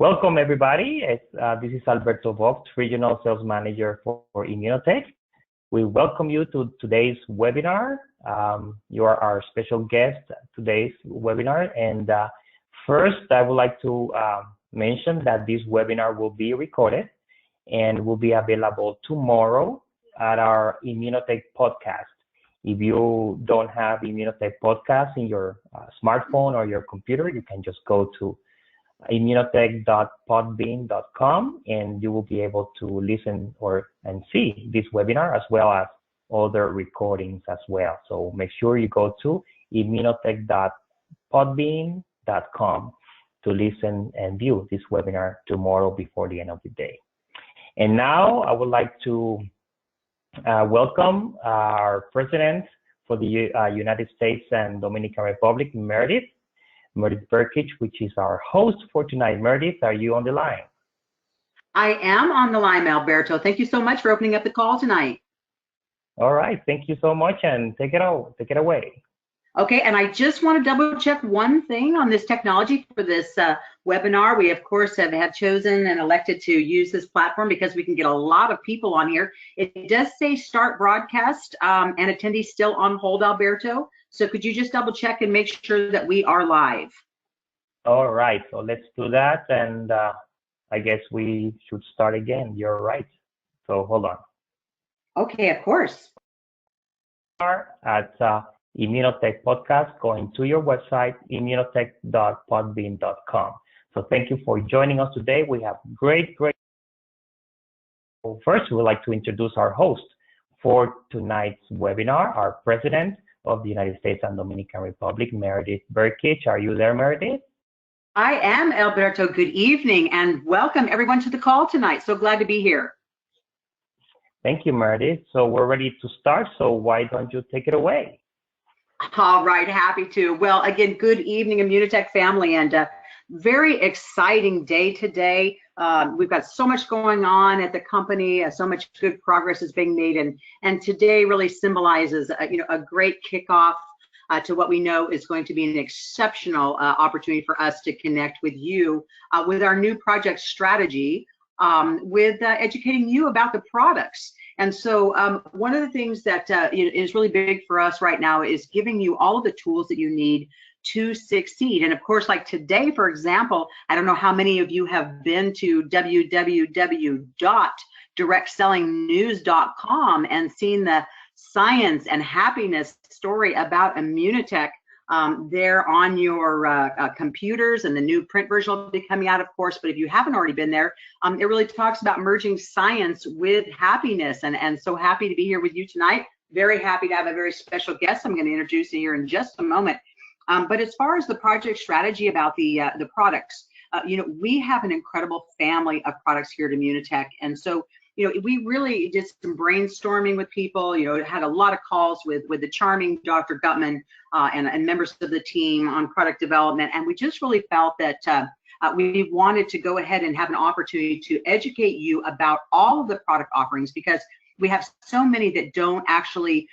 Welcome, everybody. This is Alberto Vogt, Regional Sales Manager for Immunotec. We welcome you to today's webinar. You are our special guest today's webinar. And first, I would like to mention that this webinar will be recorded and will be available tomorrow at our Immunotec podcast. If you don't have Immunotec podcast in your smartphone or your computer, you can just go to immunotec.podbean.com and you will be able to listen and see this webinar as well as other recordings as well. So make sure you go to immunotec.podbean.com to listen and view this webinar tomorrow before the end of the day. And now I would like to welcome our President for the United States and Dominican Republic, Meredith Burkich, which is our host for tonight. Meredith, are you on the line? I am on the line, Alberto. Thank you so much for opening up the call tonight. All right, thank you so much, and take it away. Okay, and I just want to double check one thing on this technology for this webinar. We, of course, have chosen and elected to use this platform because we can get a lot of people on here. It does say start broadcast and attendees still on hold, Alberto. So could you just double check and make sure that we are live? All right, so let's do that. And I guess we should start again. You're right. So hold on. Okay, of course. At Immunotec podcast, going to your website, immunotec.podbean.com. So thank you for joining us today. We have great. First, we would like to introduce our host for tonight's webinar, our President of the United States and Dominican Republic, Meredith Burkich. Are you there, Meredith? I am, Alberto. Good evening and welcome everyone to the call tonight. So glad to be here. Thank you, Meredith. So we're ready to start. So why don't you take it away? All right, happy to. Well, again, good evening, Immunotec family, and very exciting day today. We've got so much going on at the company, so much good progress is being made, and today really symbolizes a great kickoff to what we know is going to be an exceptional opportunity for us to connect with you with our new project strategy, with educating you about the products. And so one of the things that is really big for us right now is giving you all of the tools that you need to succeed. And of course, like today, for example, I don't know how many of you have been to www.directsellingnews.com and seen the science and happiness story about Immunotec there on your computers, and the new print version will be coming out, of course. But if you haven't already been there, it really talks about merging science with happiness, and so happy to be here with you tonight. Very happy to have a very special guest I'm going to introduce here in just a moment. But as far as the project strategy about the products, we have an incredible family of products here at Immunotec, and so we really did some brainstorming with people, had a lot of calls with the charming Dr. Gutman and members of the team on product development. And we just really felt that we wanted to go ahead and have an opportunity to educate you about all of the product offerings, because we have so many that don't actually,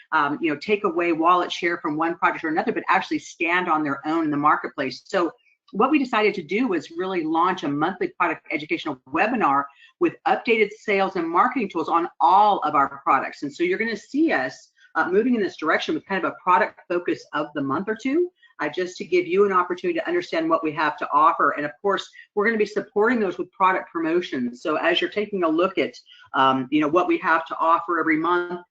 take away wallet share from one product or another, but actually stand on their own in the marketplace. So what we decided to do was really launch a monthly product educational webinar with updated sales and marketing tools on all of our products. And so you're going to see us moving in this direction with kind of a product focus of the month or two, just to give you an opportunity to understand what we have to offer. And of course, we're going to be supporting those with product promotions. So as you're taking a look at what we have to offer every month,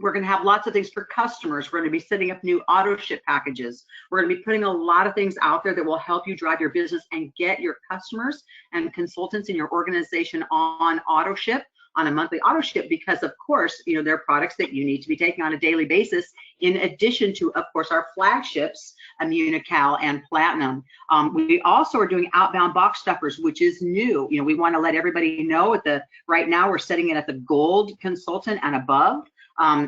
we're going to have lots of things for customers. We're going to be setting up new auto ship packages. We're going to be putting a lot of things out there that will help you drive your business and get your customers and consultants in your organization on auto ship, on a monthly auto ship, because of course, they're products that you need to be taking on a daily basis, in addition to, of course, our flagships, Immunocal and Platinum. We also are doing outbound box stuffers, which is new. We want to let everybody know right now we're setting it at the gold consultant and above.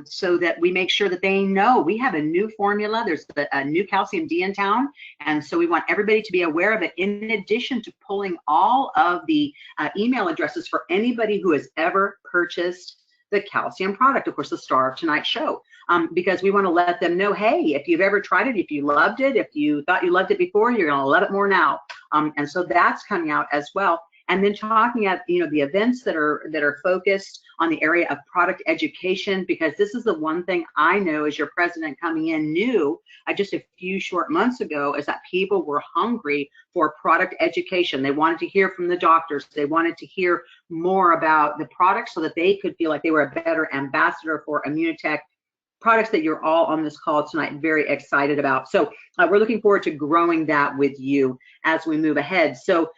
So that we make sure that they know we have a new formula. There's a new Calcium D in town, and so we want everybody to be aware of it, in addition to pulling all of the email addresses for anybody who has ever purchased the calcium product, of course, the star of tonight's show, because we want to let them know, hey, if you've ever tried it, if you loved it, if you thought you loved it before, you're going to love it more now. And so that's coming out as well. And then talking at, you know, the events that are focused on the area of product education, because this is the one thing I know as your president coming in knew just a few short months ago, is that people were hungry for product education. They wanted to hear from the doctors. They wanted to hear more about the products so that they could feel like they were a better ambassador for Immunotec, products that you're all on this call tonight very excited about. So we're looking forward to growing that with you as we move ahead. So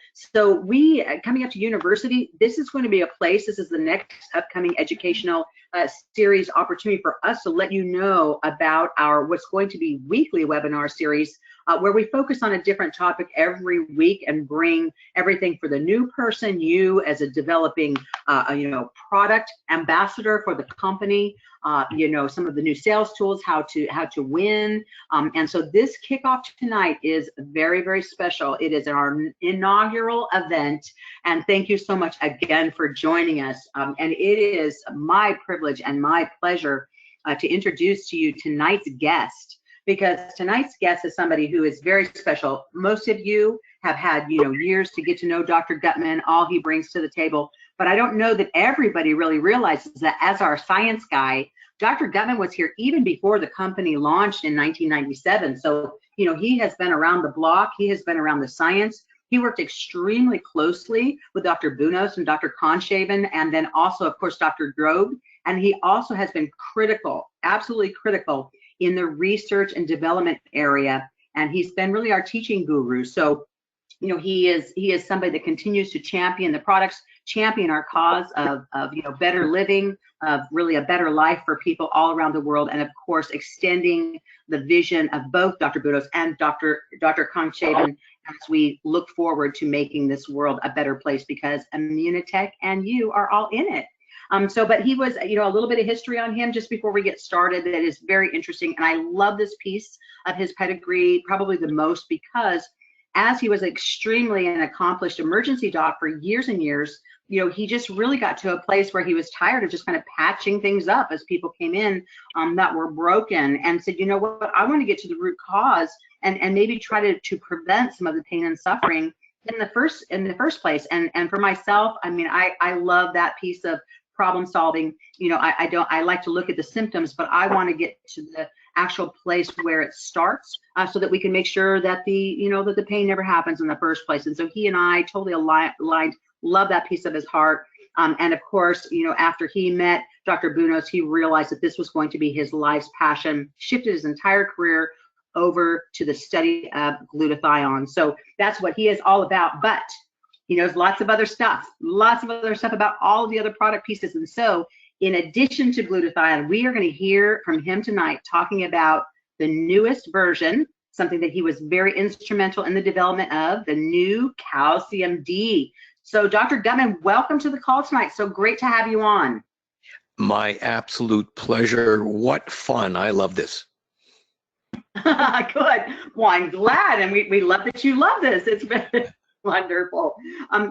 we, coming up to university, this is going to be a place, this is the next upcoming educational series opportunity for us to let you know about our what's going to be weekly webinar series, where we focus on a different topic every week and bring everything for the new person, you as a developing you know, product ambassador for the company, you know, some of the new sales tools, how to win. And so this kickoff tonight is very, very special. It is our inaugural event, and thank you so much again for joining us. And it is my privilege and my pleasure to introduce to you tonight's guest, because tonight's guest is somebody who is very special. Most of you have had, you know, years to get to know Dr. Gutman, all he brings to the table, but I don't know that everybody really realizes that as our science guy, Dr. Gutman was here even before the company launched in 1997. So, you know, he has been around the block. He has been around the science. He worked extremely closely with Dr. Bunos and Dr. Conshaven, and then also, of course, Dr. Drobe. And he also has been critical, absolutely critical in the research and development area. And he's been really our teaching guru. So, you know, he is somebody that continues to champion the products, champion our cause of you know, better living, of really a better life for people all around the world, and of course extending the vision of both Dr. Budos and Dr. Conshaven as we look forward to making this world a better place, because Immunotec and you are all in it. But he was, you know, a little bit of history on him just before we get started that is very interesting, and I love this piece of his pedigree probably the most, because as he was extremely an accomplished emergency doc for years and years, you know, he just really got to a place where he was tired of just kind of patching things up as people came in that were broken, and said, you know what, I want to get to the root cause and maybe try to prevent some of the pain and suffering in the first place. And for myself, I mean, I love that piece of problem solving. You know, I like to look at the symptoms, but I want to get to the actual place where it starts, so that we can make sure that the pain never happens in the first place. And so he and I totally aligned. Love that piece of his heart. And of course, you know, after he met Dr. Bunos, he realized that this was going to be his life's passion, shifted his entire career over to the study of glutathione. So that's what he is all about. But he knows lots of other stuff about all of the other product pieces. And so in addition to glutathione, we are going to hear from him tonight talking about the newest version, something that he was very instrumental in the development of, the new Calcium D. So Dr. Gutman, welcome to the call tonight. So great to have you on. My absolute pleasure. What fun. I love this. Good. Well, I'm glad. And we love that you love this. It's been wonderful.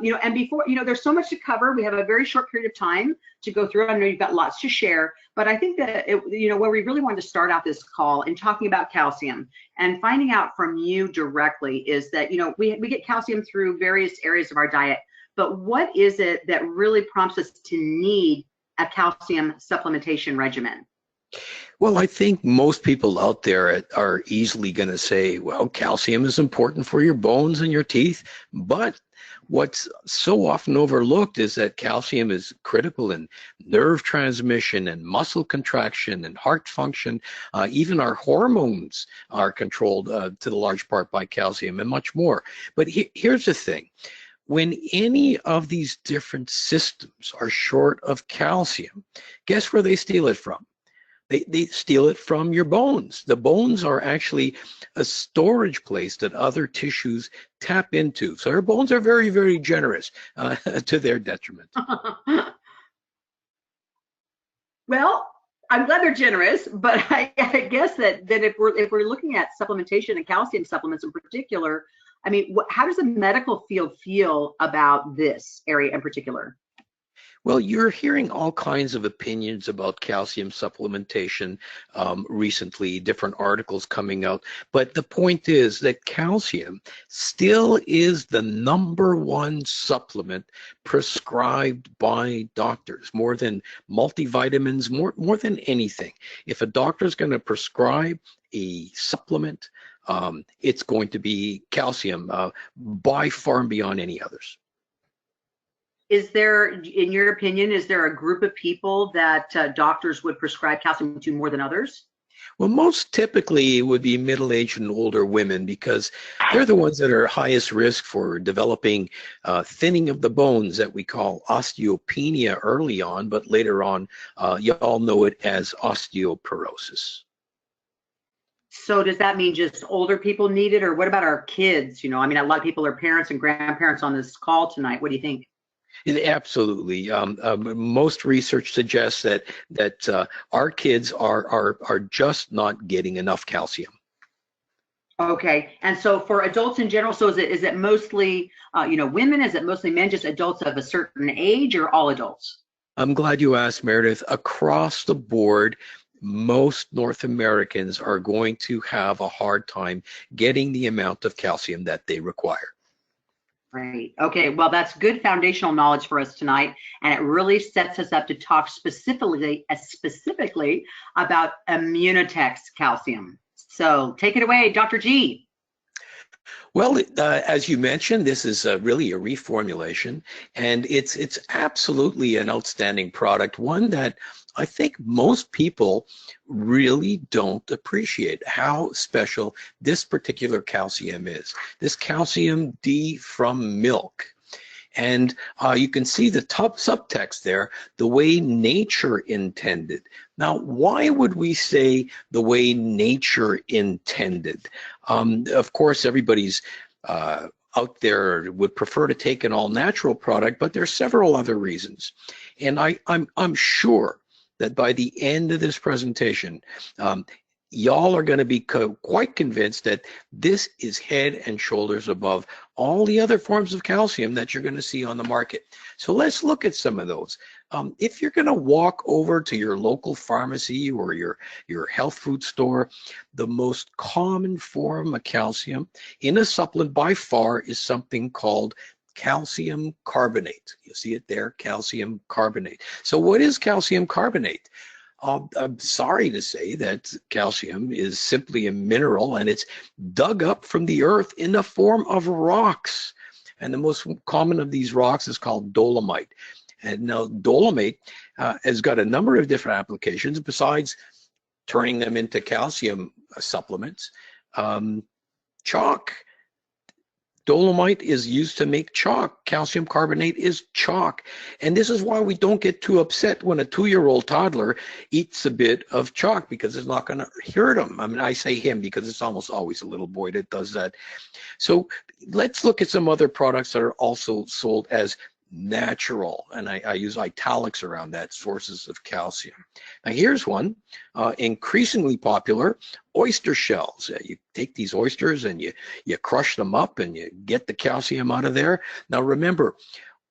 You know, and before, you know, there's so much to cover. We have a very short period of time to go through. I know you've got lots to share, but I think that, you know, where we really wanted to start out this call in talking about calcium and finding out from you directly is that, you know, we get calcium through various areas of our diet, but what is it that really prompts us to need a calcium supplementation regimen? Well, I think most people out there are easily going to say, well, calcium is important for your bones and your teeth. But what's so often overlooked is that calcium is critical in nerve transmission and muscle contraction and heart function. Even our hormones are controlled to the large part by calcium and much more. But here's the thing. When any of these different systems are short of calcium, guess where they steal it from? They steal it from your bones. The bones are actually a storage place that other tissues tap into. So our bones are very, very generous to their detriment. Well, I'm glad they're generous, but I guess that if we're looking at supplementation and calcium supplements in particular, I mean, how does the medical field feel about this area in particular? Well, you're hearing all kinds of opinions about calcium supplementation recently, different articles coming out. But the point is that calcium still is the #1 supplement prescribed by doctors, more than multivitamins, more than anything. If a doctor is going to prescribe a supplement, it's going to be calcium by far and beyond any others. Is there, in your opinion, is there a group of people that doctors would prescribe calcium to more than others? Well, most typically it would be middle-aged and older women because they're the ones that are highest risk for developing thinning of the bones that we call osteopenia early on, but later on, you all know it as osteoporosis. So does that mean just older people need it, or what about our kids? You know, I mean, a lot of people are parents and grandparents on this call tonight. What do you think? Absolutely. Most research suggests that our kids are just not getting enough calcium. Okay, and so for adults in general, so is it mostly women? Is it mostly men? Just adults of a certain age, or all adults? I'm glad you asked, Meredith. Across the board, most North Americans are going to have a hard time getting the amount of calcium that they require. Right. Okay. Well, that's good foundational knowledge for us tonight, and it really sets us up to talk specifically about Immunotec's calcium. So take it away, Dr. G. Well, as you mentioned, this is really a reformulation, and it's absolutely an outstanding product, one that I think most people really don't appreciate how special this particular calcium is. This calcium D from milk. And you can see the top subtext there, the way nature intended. Now, why would we say the way nature intended? Of course, everybody's out there would prefer to take an all-natural product, but there's several other reasons. And I'm sure that by the end of this presentation, y'all are going to be quite convinced that this is head and shoulders above all the other forms of calcium that you're going to see on the market. So let's look at some of those. If you're going to walk over to your local pharmacy or your health food store, the most common form of calcium in a supplement by far is something called calcium carbonate. You see it there, calcium carbonate. So what is calcium carbonate? I'm sorry to say that calcium is simply a mineral, and it's dug up from the earth in the form of rocks. And the most common of these rocks is called dolomite. And now dolomite has got a number of different applications besides turning them into calcium supplements. Chalk. Dolomite is used to make chalk. Calcium carbonate is chalk. And this is why we don't get too upset when a 2-year-old toddler eats a bit of chalk, because it's not going to hurt him. I mean, I say him because it's almost always a little boy that does that. So let's look at some other products that are also sold as natural, and I use italics around that, sources of calcium. Now here's one, increasingly popular, oyster shells. You take these oysters and you crush them up and you get the calcium out of there. Now remember,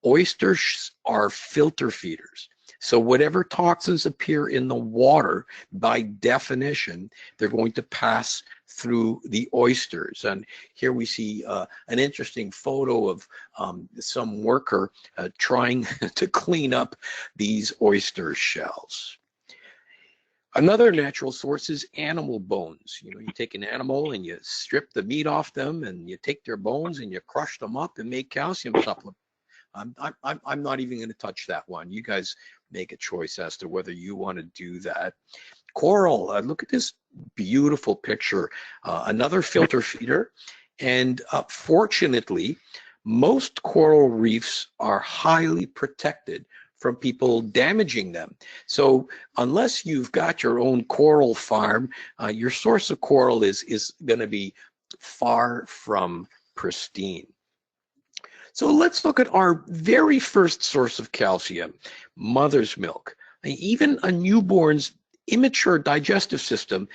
oysters are filter feeders. So whatever toxins appear in the water, by definition, they're going to pass through the oysters. And here we see an interesting photo of some worker trying to clean up these oyster shells. Another natural source is animal bones. You know, you take an animal and you strip the meat off them, and you take their bones and you crush them up and make calcium supplements. I'm not even going to touch that one. You guys make a choice as to whether you want to do that. Coral, look at this beautiful picture. Another filter feeder. And fortunately, most coral reefs are highly protected from people damaging them. So unless you've got your own coral farm, your source of coral is going to be far from pristine. So let's look at our very first source of calcium, mother's milk. Even a newborn's immature digestive system,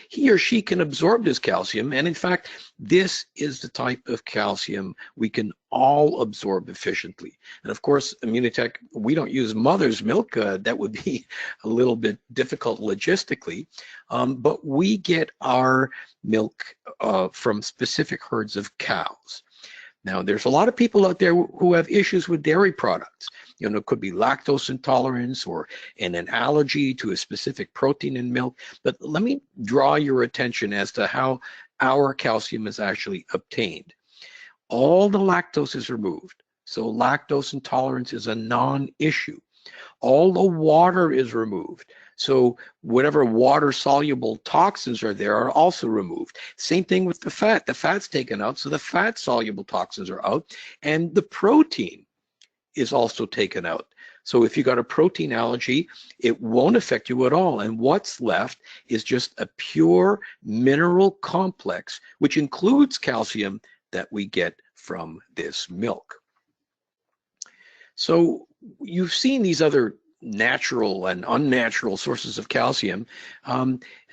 he or she can absorb this calcium. And in fact, this is the type of calcium we can all absorb efficiently. And of course, Immunotec, we don't use mother's milk. That would be a little bit difficult logistically. But we get our milk from specific herds of cows. Now, there's a lot of people out there who have issues with dairy products. You know, it could be lactose intolerance or an allergy to a specific protein in milk. But let me draw your attention as to how our calcium is actually obtained. All the lactose is removed. So lactose intolerance is a non-issue. All the water is removed. So whatever water-soluble toxins are there are also removed. Same thing with the fat. The fat's taken out, so the fat-soluble toxins are out. And the protein is also taken out. So if you got a protein allergy, it won't affect you at all. And what's left is just a pure mineral complex, which includes calcium that we get from this milk. So you've seen these other natural and unnatural sources of calcium.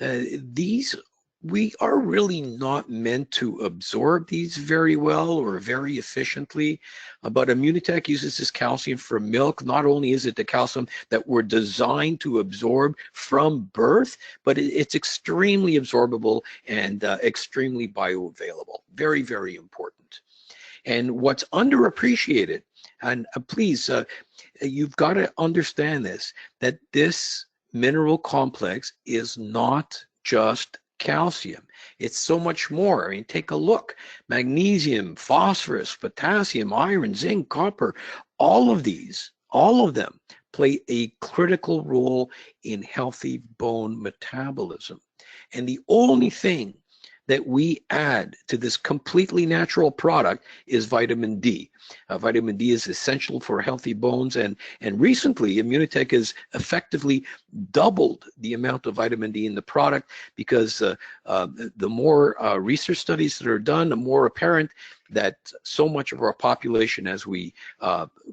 These, we are really not meant to absorb these very well or very efficiently, but Immunotec uses this calcium from milk. Not only is it the calcium that we're designed to absorb from birth, but it's extremely absorbable and extremely bioavailable. Very, very important. And what's underappreciated, and please, you've got to understand this, that this mineral complex is not just calcium. It's so much more. I mean, take a look. Magnesium, phosphorus, potassium, iron, zinc, copper, all of these, all of them play a critical role in healthy bone metabolism. And the only thing that we add to this completely natural product is vitamin D. Vitamin D is essential for healthy bones, and recently Immunotec has effectively doubled the amount of vitamin D in the product because the more research studies that are done, the more apparent that so much of our population, as we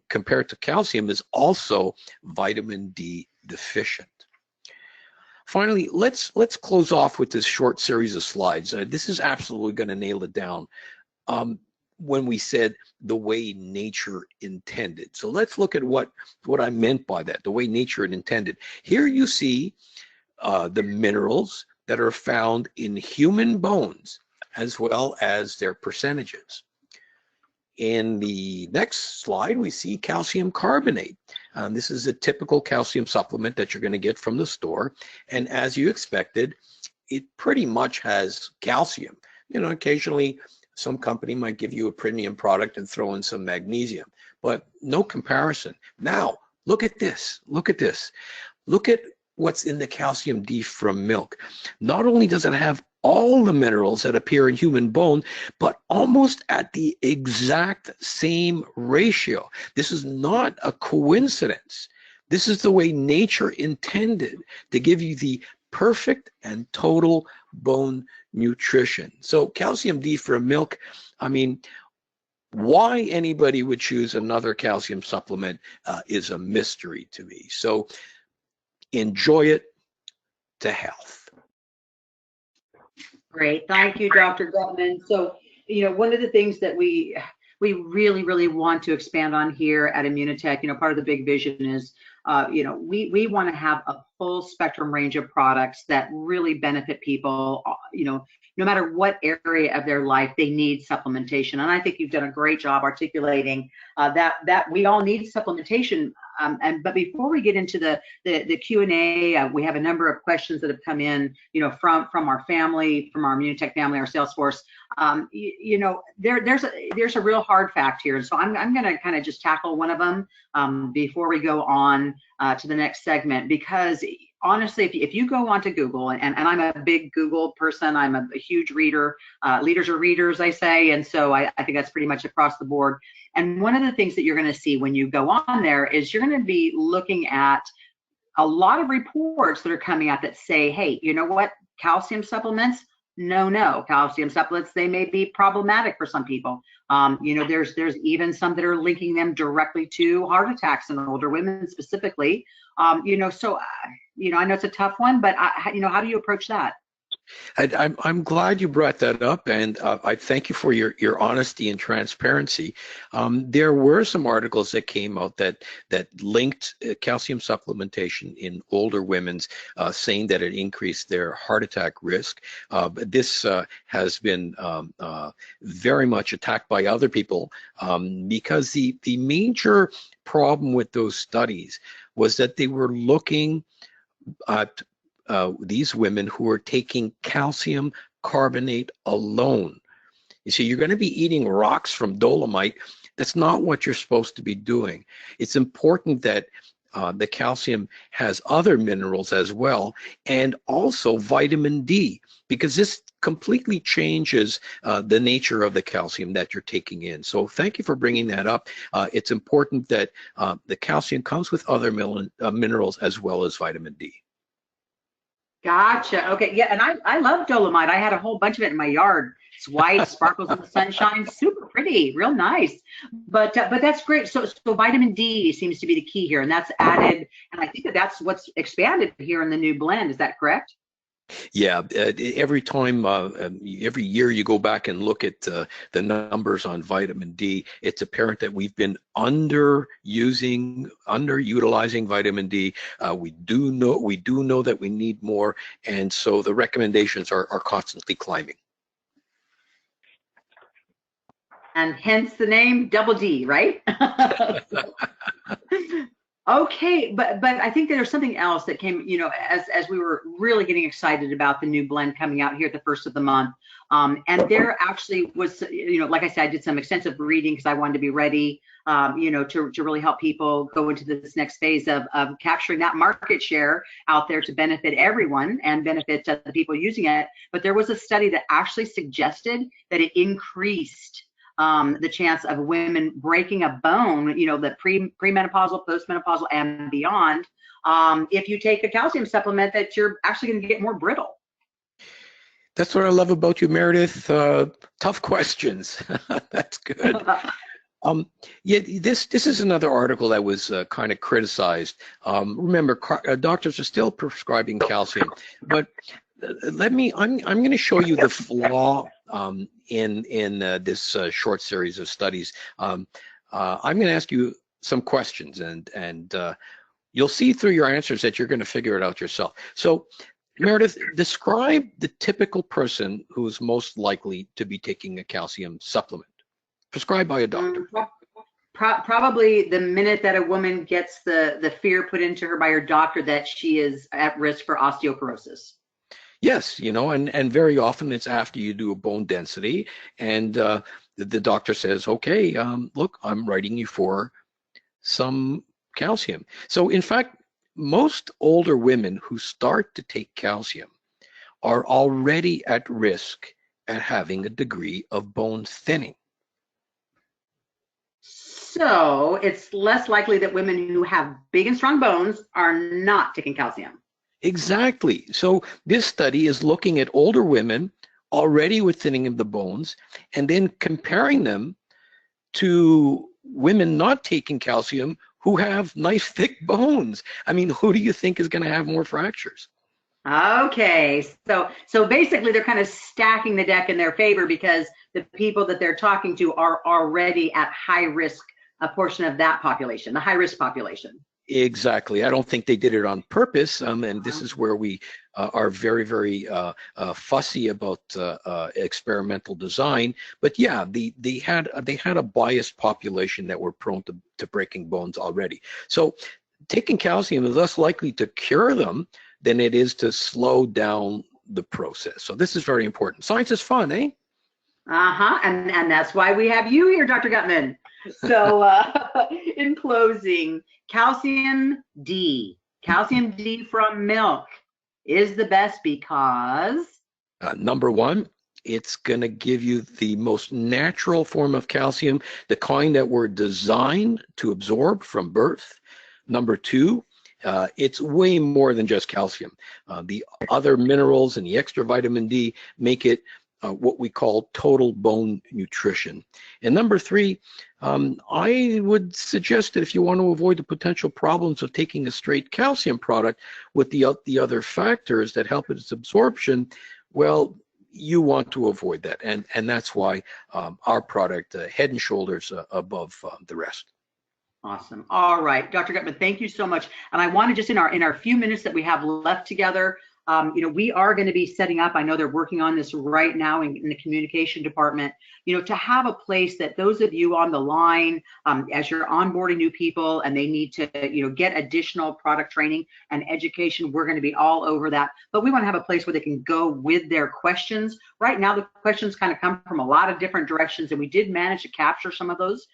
compare to calcium, is also vitamin D deficient. Finally, let's close off with this short series of slides. This is absolutely going to nail it down when we said the way nature intended. So let's look at what I meant by that, the way nature intended. Here you see the minerals that are found in human bones, as well as their percentages. In the next slide, we see calcium carbonate. This is a typical calcium supplement that you're going to get from the store. And as you expected, it pretty much has calcium. You know, occasionally some company might give you a premium product and throw in some magnesium, but no comparison. Now, look at this. Look at this. Look at what's in the calcium D from milk. Not only does it have all the minerals that appear in human bone, but almost at the exact same ratio. This is not a coincidence. This is the way nature intended to give you the perfect and total bone nutrition. So calcium D from milk, I mean, why anybody would choose another calcium supplement is a mystery to me. So enjoy it to health. Great, thank you, Dr. Gutman. So, you know, one of the things that we really, really want to expand on here at Immunotec, you know, part of the big vision is, you know, we want to have a full spectrum range of products that really benefit people, you know, no matter what area of their life they need supplementation. And I think you've done a great job articulating that we all need supplementation. But before we get into the Q&A, we have a number of questions that have come in, you know, from our family, from our Immunotec family, our sales force. You know, there's a real hard fact here, and so I'm going to kind of just tackle one of them before we go on to the next segment, because honestly, if you go onto Google, and I'm a big Google person, I'm a huge reader, leaders are readers, I say, and so I think that's pretty much across the board. And one of the things that you're going to see when you go on there is you're going to be looking at a lot of reports that are coming out that say, hey, you know what, calcium supplements, no. Calcium supplements, they may be problematic for some people. There's even some that are linking them directly to heart attacks in older women specifically. I know it's a tough one, but how do you approach that? I'm glad you brought that up, and I thank you for your honesty and transparency. There were some articles that came out that linked calcium supplementation in older women's, saying that it increased their heart attack risk. But this has been very much attacked by other people, because the major problem with those studies was that they were looking at these women who are taking calcium carbonate alone. You see, you're going to be eating rocks from dolomite. That's not what you're supposed to be doing. It's important that the calcium has other minerals as well, and also vitamin D, because this completely changes the nature of the calcium that you're taking in. So thank you for bringing that up. It's important that the calcium comes with other minerals as well as vitamin D. Gotcha. Okay. Yeah. And I love dolomite. I had a whole bunch of it in my yard. It's white, sparkles in the sunshine, super pretty, real nice. But that's great. So vitamin D seems to be the key here, and that's added. And I think that's what's expanded here in the new blend. Is that correct? Yeah, every time, every year you go back and look at the numbers on vitamin D, it's apparent that we've been underutilizing vitamin D. We do know that we need more, and so the recommendations are constantly climbing. And hence the name Double D, right? Okay, but I think there's something else that came, as we were really getting excited about the new blend coming out here at the first of the month. And there actually was, like I said, I did some extensive reading because I wanted to be ready, to really help people go into this next phase of capturing that market share out there to benefit everyone and benefit the people using it. But there was a study that actually suggested that it increased the chance of women breaking a bone, the premenopausal, postmenopausal, and beyond, if you take a calcium supplement, that you're actually going to get more brittle. That's what I love about you, Meredith. Tough questions. That's good. Yeah, this is another article that was kind of criticized. Remember, doctors are still prescribing calcium, but I'm going to show you the flaw in this short series of studies. I'm going to ask you some questions, and you'll see through your answers that you're going to figure it out yourself. So, Meredith, describe the typical person who's most likely to be taking a calcium supplement prescribed by a doctor. Probably the minute that a woman gets the fear put into her by her doctor that she is at risk for osteoporosis. Yes, and very often it's after you do a bone density, and the doctor says, okay, look, I'm writing you for some calcium. So in fact, most older women who start to take calcium are already at risk at having a degree of bone thinning. So it's less likely that women who have big and strong bones are not taking calcium. Exactly. So this study is looking at older women already with thinning of the bones, and then comparing them to women not taking calcium who have nice thick bones. I mean, who do you think is going to have more fractures? Okay, so basically they're kind of stacking the deck in their favor because the people that they're talking to are already at high risk, a portion of that population, the high risk population. Exactly. I don't think they did it on purpose, and this is where we are very, very fussy about experimental design. But yeah, they had a biased population that were prone to breaking bones already. So taking calcium is less likely to cure them than it is to slow down the process. So this is very important. Science is fun, eh? And that's why we have you here, Dr. Gutman. So in closing, calcium D from milk is the best because? Number one, it's going to give you the most natural form of calcium, the kind that we're designed to absorb from birth. Number two, it's way more than just calcium. The other minerals and the extra vitamin D make it what we call total bone nutrition. And number three, I would suggest that if you want to avoid the potential problems of taking a straight calcium product with the other factors that help its absorption, well, you want to avoid that. And that's why our product, head and shoulders above the rest. Awesome. All right, Dr. Gutman, thank you so much. And I want to just in our few minutes that we have left together, we are going to be setting up, I know they're working on this right now in the communication department, to have a place that those of you on the line, as you're onboarding new people and they need to, get additional product training and education, we're going to be all over that. But we want to have a place where they can go with their questions. Right now, the questions kind of come from a lot of different directions, and we did manage to capture some of those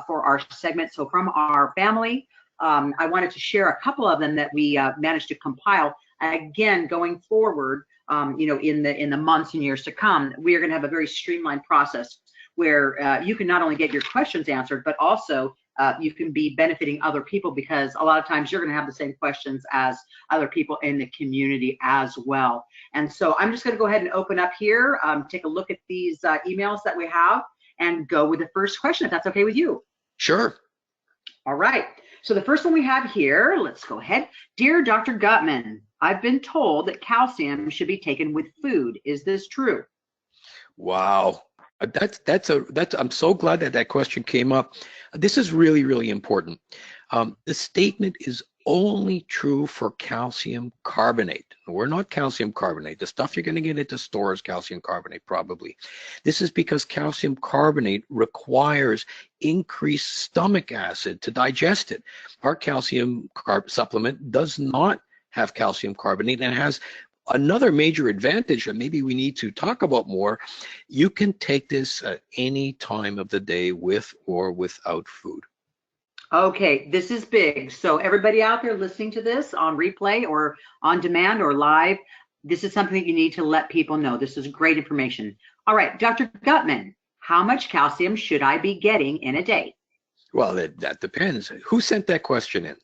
for our segment. So from our family, I wanted to share a couple of them that we managed to compile. Again, going forward, in the months and years to come, we are going to have a very streamlined process where you can not only get your questions answered, but also you can be benefiting other people, because a lot of times you're going to have the same questions as other people in the community as well. And so I'm just going to go ahead and open up here, take a look at these emails that we have, and go with the first question, if that's okay with you. Sure. All right. So the first one we have here, let's go ahead. Dear Dr. Gutman, I've been told that calcium should be taken with food. Is this true? Wow. I'm so glad that question came up. This is really, really important. The statement is only true for calcium carbonate. We're not calcium carbonate. The stuff you're going to get at the store is calcium carbonate, probably. This is because calcium carbonate requires increased stomach acid to digest it. Our calcium supplement does not have calcium carbonate and has another major advantage that maybe we need to talk about more. You can take this at any time of the day with or without food. Okay, this is big. So everybody out there listening to this on replay or on demand or live, this is something that you need to let people know. This is great information. All right, Dr. Gutman, how much calcium should I be getting in a day? Well, that depends. Who sent that question in?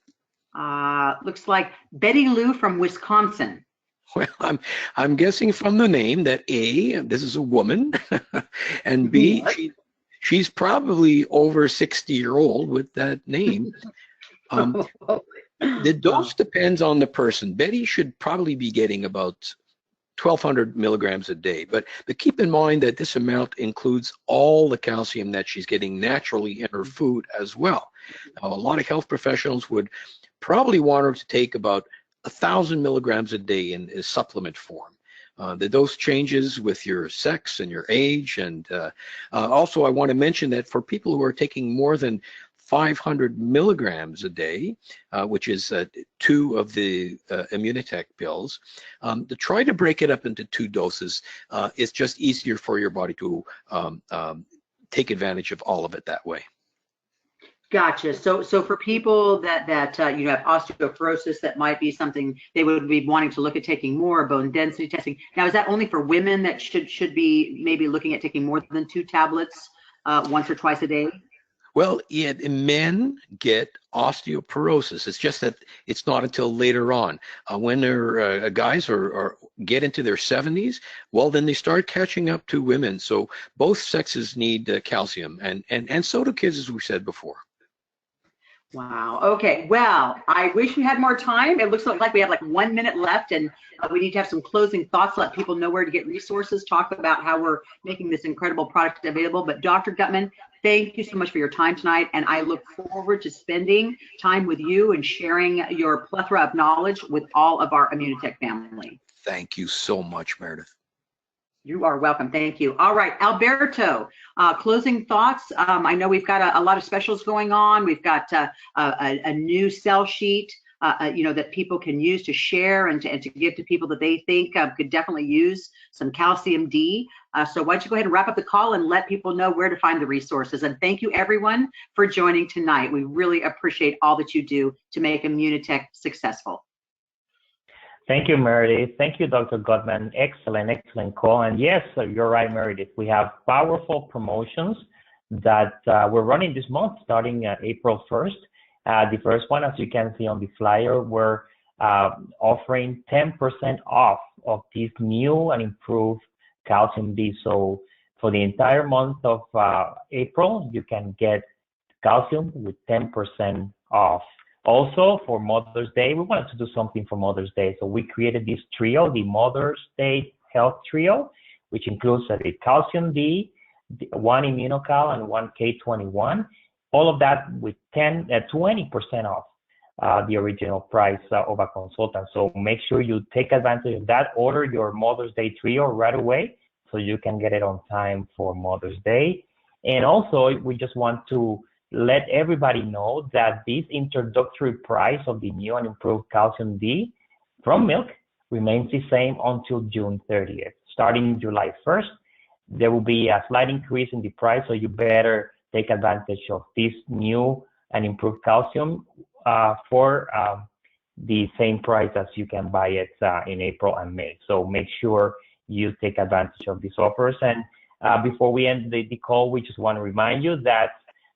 Looks like Betty Lou from Wisconsin. Well, I'm guessing from the name that A, this is a woman, and B, she's probably over 60-year-old with that name. The dose depends on the person. Betty should probably be getting about 1,200 milligrams a day, but keep in mind that this amount includes all the calcium that she's getting naturally in her food as well. Now, a lot of health professionals would probably want her to take about 1,000 milligrams a day in supplement form. The dose changes with your sex and your age. And also I want to mention that for people who are taking more than 500 milligrams a day, which is 2 of the Immunotec pills, to try to break it up into 2 doses, it's just easier for your body to take advantage of all of it that way. Gotcha. So for people that have osteoporosis, that might be something they would be wanting to look at taking more bone density testing. Now, is that only for women that should be maybe looking at taking more than 2 tablets once or twice a day? Well, yeah, men get osteoporosis. It's just that it's not until later on. When their guys get into their 70s, well, then they start catching up to women. So both sexes need calcium, and so do kids, as we said before. Wow. Okay. Well, I wish we had more time. It looks like we have like 1 minute left, and we need to have some closing thoughts, let people know where to get resources, talk about how we're making this incredible product available. But Dr. Gutman, thank you so much for your time tonight, and I look forward to spending time with you and sharing your plethora of knowledge with all of our Immunotec family. Thank you so much, Meredith. You are welcome. Thank you. All right, Alberto, closing thoughts. I know we've got a lot of specials going on. We've got a new sell sheet, that people can use to share and to give to people that they think could definitely use some calcium D. So why don't you go ahead and wrap up the call and let people know where to find the resources. And thank you, everyone, for joining tonight. We really appreciate all that you do to make Immunotec successful. Thank you, Meredith. Thank you, Dr. Gutman. Excellent call. And yes, you're right, Meredith. We have powerful promotions that we're running this month, starting April 1st. The first one, as you can see on the flyer, we're offering 10% off of this new and improved Calcium D. So for the entire month of April, you can get calcium with 10% off. Also, for Mother's Day, we wanted to do something for Mother's Day. So we created this trio, the Mother's Day Health Trio, which includes the Calcium D, one Immunocal, and one K21. All of that with 20% off the original price of a consultant. So make sure you take advantage of that. Order your Mother's Day trio right away so you can get it on time for Mother's Day. And also, we just want to let everybody know that this introductory price of the new and improved Calcium D from milk remains the same until June 30th. Starting July 1st, there will be a slight increase in the price, so you better take advantage of this new and improved calcium for the same price as you can buy it in April and May. So make sure you take advantage of these offers. And before we end the call, we just want to remind you that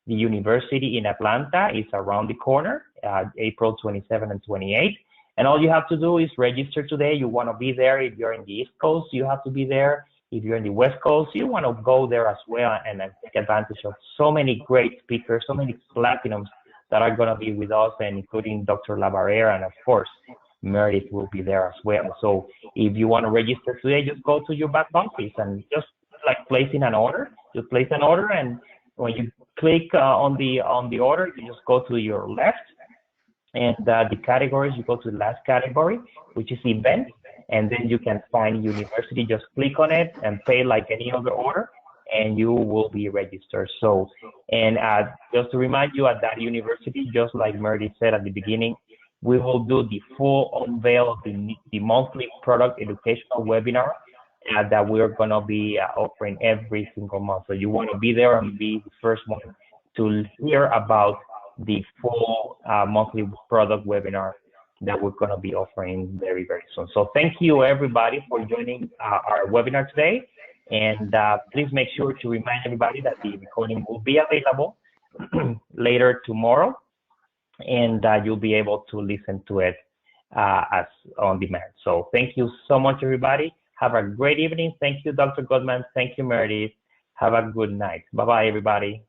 the university in Atlanta is around the corner, April 27 and 28. And all you have to do is register today. You want to be there. If you're in the East Coast, you have to be there. If you're in the West Coast, you want to go there as well and take advantage of so many great speakers, so many platinums that are going to be with us, and including Dr. Labarrera, and of course, Meredith will be there as well. So if you want to register today, just go to your back office and just like placing an order. Just place an order, and when you click on the order, you just go to your left, and the categories, you go to the last category, which is event, and then you can find university. Just click on it and pay like any other order, and you will be registered. So, and just to remind you, at that university, just like Meredith said at the beginning, we will do the full unveil of the monthly product educational webinar that we're going to be offering every single month. So you want to be there and be the first one to hear about the full monthly product webinar that we're going to be offering very, very soon. So thank you, everybody, for joining our webinar today. And please make sure to remind everybody that the recording will be available later tomorrow, and you'll be able to listen to it as on demand. So thank you so much, everybody. Have a great evening. Thank you, Dr. Goodman. Thank you, Meredith. Have a good night. Bye-bye, everybody.